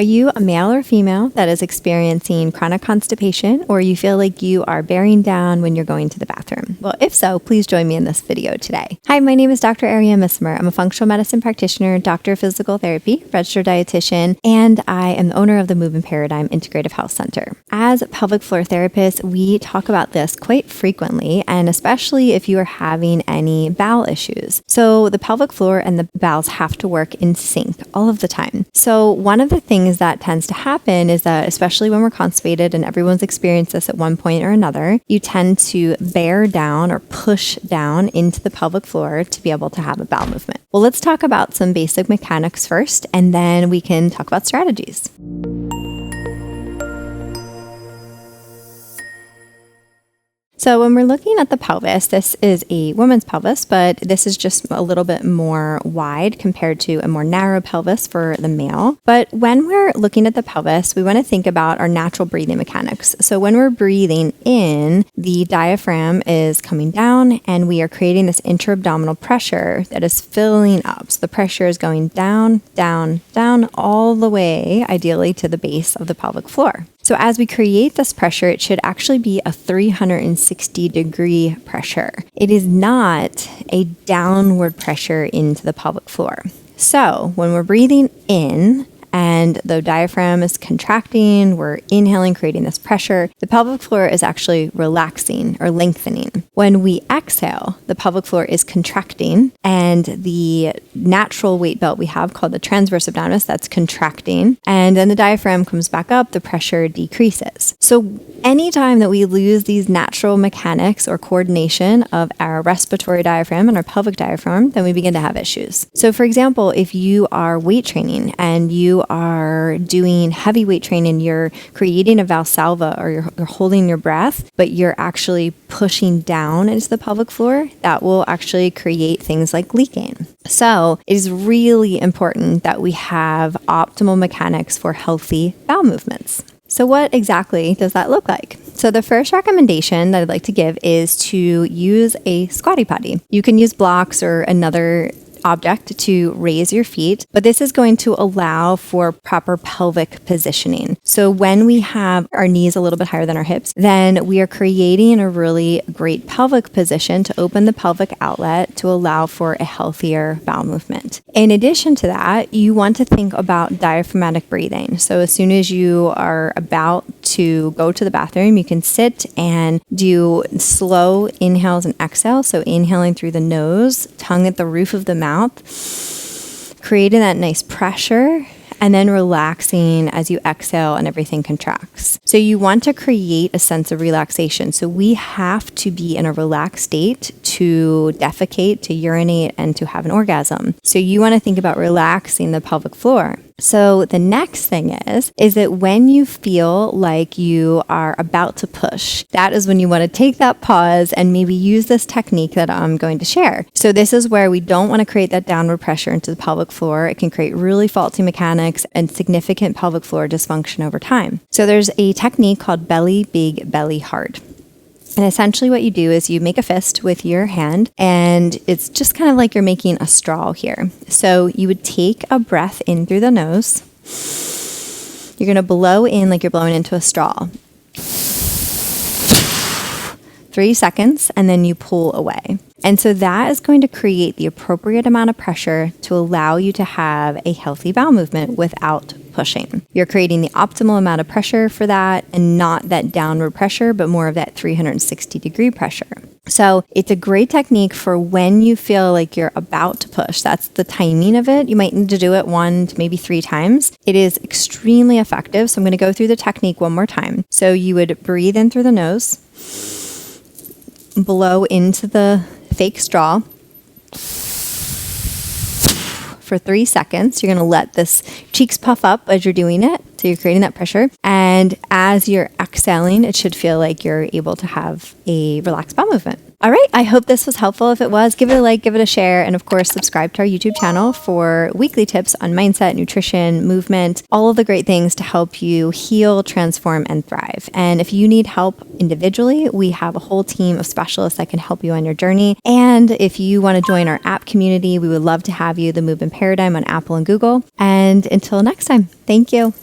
Are you a male or female that is experiencing chronic constipation, or you feel like you are bearing down when you're going to the bathroom? Well, if so, please join me in this video today. Hi, my name is Dr. Aria Missimer. I'm a functional medicine practitioner, doctor of physical therapy, registered dietitian, and I am the owner of the Movement Paradigm Integrative Health Center. As pelvic floor therapists, we talk about this quite frequently, and especially if you are having any bowel issues. So the pelvic floor and the bowels have to work in sync all of the time. So one of the things that tends to happen is that, especially when we're constipated, and everyone's experienced this at one point or another, you tend to bear down or push down into the pelvic floor to be able to have a bowel movement. Well, let's talk about some basic mechanics first, and then we can talk about strategies. So when we're looking at the pelvis, this is a woman's pelvis, but this is just a little bit more wide compared to a more narrow pelvis for the male. But when we're looking at the pelvis, we want to think about our natural breathing mechanics. So when we're breathing in, the diaphragm is coming down and we are creating this intra-abdominal pressure that is filling up. So the pressure is going down, down, down, all the way, ideally, to the base of the pelvic floor. So as we create this pressure, it should actually be a 360-degree pressure. It is not a downward pressure into the pelvic floor. So when we're breathing in and the diaphragm is contracting, we're inhaling, creating this pressure, the pelvic floor is actually relaxing or lengthening. When we exhale, the pelvic floor is contracting, and the natural weight belt we have called the transverse abdominis, that's contracting, and then the diaphragm comes back up, the pressure decreases. So anytime that we lose these natural mechanics or coordination of our respiratory diaphragm and our pelvic diaphragm, then we begin to have issues. So for example, if you are weight training and you are doing heavy weight training, you're creating a Valsalva, or you're holding your breath, but you're actually pushing down into the pelvic floor, that will actually create things like leaking. So it is really important that we have optimal mechanics for healthy bowel movements. So what exactly does that look like? So the first recommendation that I'd like to give is to use a squatty potty. You can use blocks or another object to raise your feet, but this is going to allow for proper pelvic positioning. So when we have our knees a little bit higher than our hips, then we are creating a really great pelvic position to open the pelvic outlet to allow for a healthier bowel movement. In addition to that, you want to think about diaphragmatic breathing. So as soon as you are about to go to the bathroom, you can sit and do slow inhales and exhales. So inhaling through the nose, tongue at the roof of the mouth, creating that nice pressure, and then relaxing as you exhale and everything contracts. So you want to create a sense of relaxation. So we have to be in a relaxed state to defecate, to urinate, and to have an orgasm. So you want to think about relaxing the pelvic floor. So the next thing is that when you feel like you are about to push, that is when you want to take that pause and maybe use this technique that I'm going to share. So this is where we don't want to create that downward pressure into the pelvic floor. It can create really faulty mechanics and significant pelvic floor dysfunction over time. So there's a technique called belly big, belly hard. And essentially what you do is you make a fist with your hand, and it's just kind of like you're making a straw here. So you would take a breath in through the nose. You're going to blow in like you're blowing into a straw. 3 seconds, and then you pull away. And so that is going to create the appropriate amount of pressure to allow you to have a healthy bowel movement without pushing. You're creating the optimal amount of pressure for that, and not that downward pressure, but more of that 360-degree pressure. So it's a great technique for when you feel like you're about to push. That's the timing of it. You might need to do it 1 to maybe 3 times. It is extremely effective. So I'm going to go through the technique one more time. So you would breathe in through the nose, blow into the fake straw for 3 seconds. You're going to let this cheeks puff up as you're doing it. So you're creating that pressure. And as you're exhaling, it should feel like you're able to have a relaxed bowel movement. All right. I hope this was helpful. If it was, give it a like, give it a share, and of course, subscribe to our YouTube channel for weekly tips on mindset, nutrition, movement, all of the great things to help you heal, transform, and thrive. And if you need help individually, we have a whole team of specialists that can help you on your journey. And if you want to join our app community, we would love to have you, the Movement Paradigm on Apple and Google. And until next time, thank you.